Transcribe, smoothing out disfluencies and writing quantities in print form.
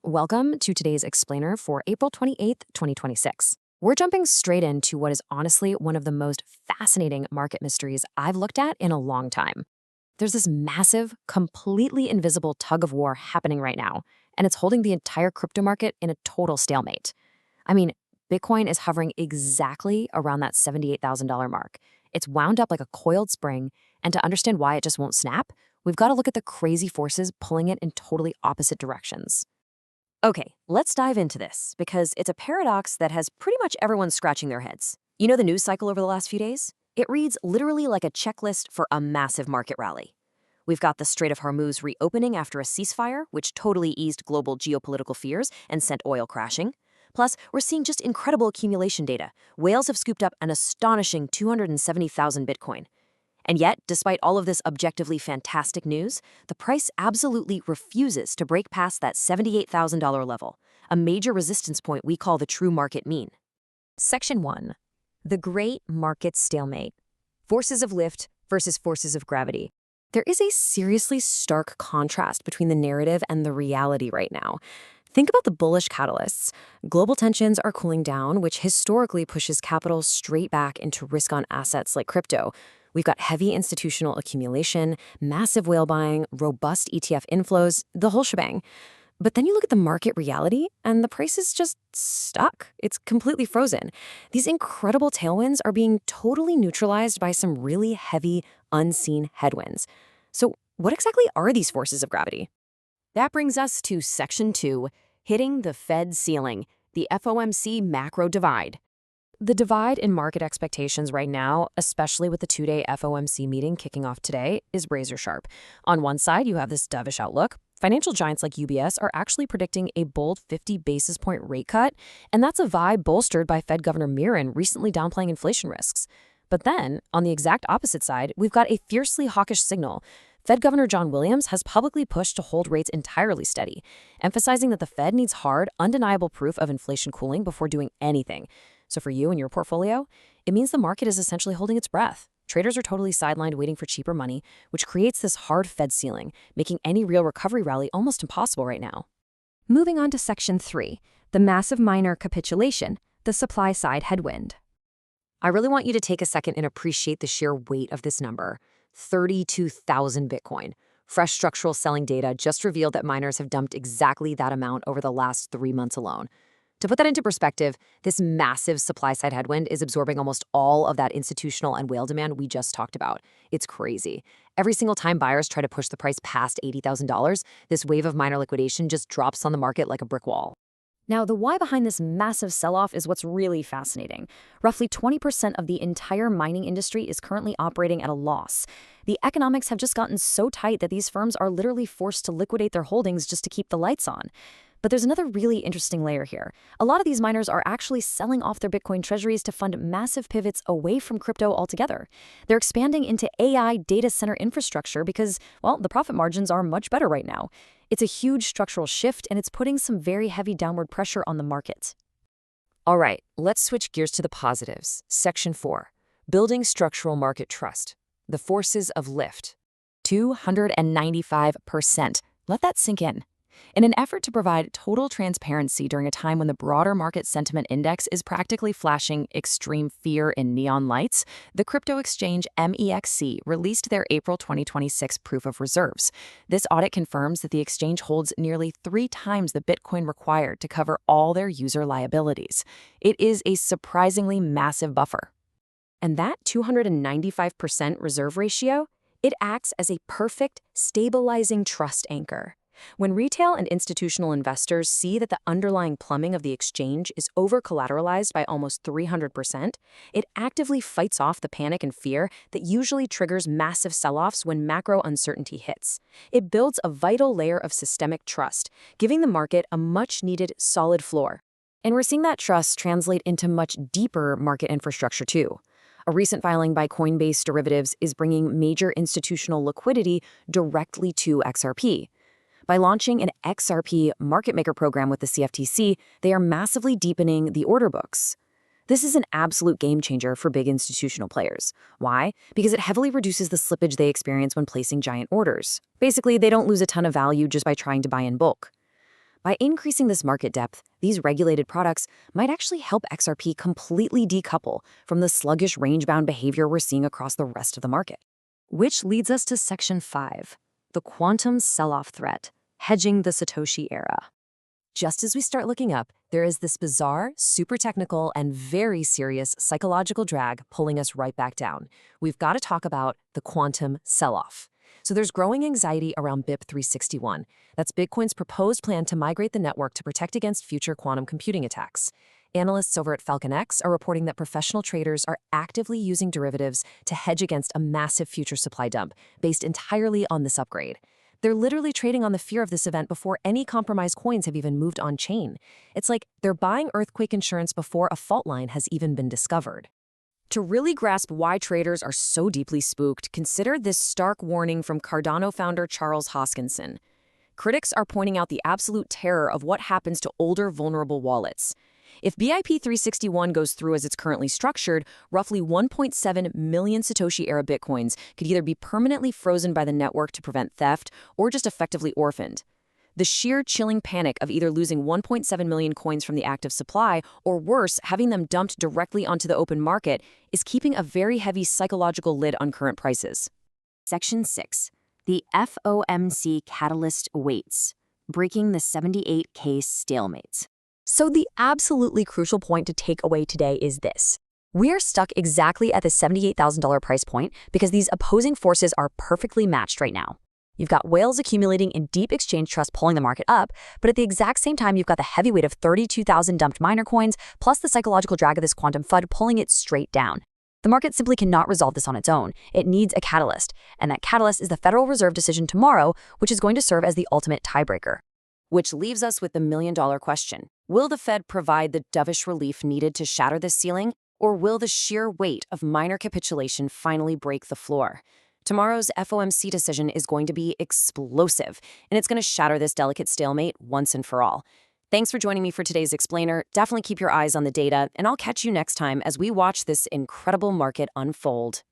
Welcome to today's explainer for April 28th, 2026. We're jumping straight into what is honestly one of the most fascinating market mysteries I've looked at in a long time. There's this massive, completely invisible tug of war happening right now, and it's holding the entire crypto market in a total stalemate. I mean, Bitcoin is hovering exactly around that $78,000 mark. It's wound up like a coiled spring, and to understand why it just won't snap, we've got to look at the crazy forces pulling it in totally opposite directions. Okay, let's dive into this because it's a paradox that has pretty much everyone scratching their heads. You know the news cycle over the last few days? It reads literally like a checklist for a massive market rally. We've got the Strait of Hormuz reopening after a ceasefire, which totally eased global geopolitical fears and sent oil crashing. Plus, we're seeing just incredible accumulation data. Whales have scooped up an astonishing 270,000 Bitcoin. And yet, despite all of this objectively fantastic news, the price absolutely refuses to break past that $78,000 level, a major resistance point we call the true market mean. Section 1. The Great Market Stalemate. Forces of lift versus forces of gravity. There is a seriously stark contrast between the narrative and the reality right now. Think about the bullish catalysts. Global tensions are cooling down, which historically pushes capital straight back into risk-on assets like crypto. We've got heavy institutional accumulation, massive whale buying, robust ETF inflows, the whole shebang. But then you look at the market reality, and the price is just stuck. It's completely frozen. These incredible tailwinds are being totally neutralized by some really heavy, unseen headwinds. So what exactly are these forces of gravity? That brings us to Section 2, hitting the Fed ceiling, the FOMC macro divide. The divide in market expectations right now, especially with the two-day FOMC meeting kicking off today, is razor sharp. On one side, you have this dovish outlook. Financial giants like UBS are actually predicting a bold 50 basis point rate cut, and that's a vibe bolstered by Fed Governor Miran recently downplaying inflation risks. But then, on the exact opposite side, we've got a fiercely hawkish signal. Fed Governor John Williams has publicly pushed to hold rates entirely steady, emphasizing that the Fed needs hard, undeniable proof of inflation cooling before doing anything. So for you and your portfolio, it means the market is essentially holding its breath. Traders are totally sidelined waiting for cheaper money, which creates this hard Fed ceiling, making any real recovery rally almost impossible right now. Moving on to Section 3, the massive miner capitulation, the supply-side headwind. I really want you to take a second and appreciate the sheer weight of this number, 32,000 Bitcoin. Fresh structural selling data just revealed that miners have dumped exactly that amount over the last 3 months alone. To put that into perspective, this massive supply-side headwind is absorbing almost all of that institutional and whale demand we just talked about. It's crazy. Every single time buyers try to push the price past $80,000, this wave of miner liquidation just drops on the market like a brick wall. Now, the why behind this massive sell-off is what's really fascinating. Roughly 20% of the entire mining industry is currently operating at a loss. The economics have just gotten so tight that these firms are literally forced to liquidate their holdings just to keep the lights on. But there's another really interesting layer here. A lot of these miners are actually selling off their Bitcoin treasuries to fund massive pivots away from crypto altogether. They're expanding into AI data center infrastructure because, well, the profit margins are much better right now. It's a huge structural shift, and it's putting some very heavy downward pressure on the market. All right, let's switch gears to the positives. Section 4, building structural market trust. The forces of lift. 295%. Let that sink in. In an effort to provide total transparency during a time when the broader market sentiment index is practically flashing extreme fear in neon lights, the crypto exchange MEXC released their April 2026 proof of reserves. This audit confirms that the exchange holds nearly 3 times the Bitcoin required to cover all their user liabilities. It is a surprisingly massive buffer. And that 295% reserve ratio, it acts as a perfect stabilizing trust anchor. When retail and institutional investors see that the underlying plumbing of the exchange is over-collateralized by almost 300%, it actively fights off the panic and fear that usually triggers massive sell-offs when macro uncertainty hits. It builds a vital layer of systemic trust, giving the market a much-needed solid floor. And we're seeing that trust translate into much deeper market infrastructure too. A recent filing by Coinbase Derivatives is bringing major institutional liquidity directly to XRP. By launching an XRP market maker program with the CFTC, they are massively deepening the order books. This is an absolute game changer for big institutional players. Why? Because it heavily reduces the slippage they experience when placing giant orders. Basically, they don't lose a ton of value just by trying to buy in bulk. By increasing this market depth, these regulated products might actually help XRP completely decouple from the sluggish range-bound behavior we're seeing across the rest of the market. Which leads us to Section 5, the quantum sell-off threat, hedging the Satoshi era. Just as we start looking up, there is this bizarre, super technical, and very serious psychological drag pulling us right back down. We've got to talk about the quantum sell-off. So there's growing anxiety around BIP 361. That's Bitcoin's proposed plan to migrate the network to protect against future quantum computing attacks. Analysts over at FalconX are reporting that professional traders are actively using derivatives to hedge against a massive future supply dump based entirely on this upgrade. They're literally trading on the fear of this event before any compromised coins have even moved on-chain. It's like they're buying earthquake insurance before a fault line has even been discovered. To really grasp why traders are so deeply spooked, consider this stark warning from Cardano founder Charles Hoskinson. Critics are pointing out the absolute terror of what happens to older, vulnerable wallets. If BIP 361 goes through as it's currently structured, roughly 1.7 million Satoshi-era Bitcoins could either be permanently frozen by the network to prevent theft or just effectively orphaned. The sheer chilling panic of either losing 1.7 million coins from the active supply or worse, having them dumped directly onto the open market is keeping a very heavy psychological lid on current prices. Section 6. The FOMC catalyst awaits, breaking the 78K stalemate. So the absolutely crucial point to take away today is this. We are stuck exactly at the $78,000 price point because these opposing forces are perfectly matched right now. You've got whales accumulating in deep exchange trust pulling the market up, but at the exact same time, you've got the heavy weight of 32,000 dumped miner coins, plus the psychological drag of this quantum FUD pulling it straight down. The market simply cannot resolve this on its own. It needs a catalyst, and that catalyst is the Federal Reserve decision tomorrow, which is going to serve as the ultimate tiebreaker. Which leaves us with the million-dollar question. Will the Fed provide the dovish relief needed to shatter this ceiling, or will the sheer weight of minor capitulation finally break the floor? Tomorrow's FOMC decision is going to be explosive, and it's going to shatter this delicate stalemate once and for all. Thanks for joining me for today's Explainer. Definitely keep your eyes on the data, and I'll catch you next time as we watch this incredible market unfold.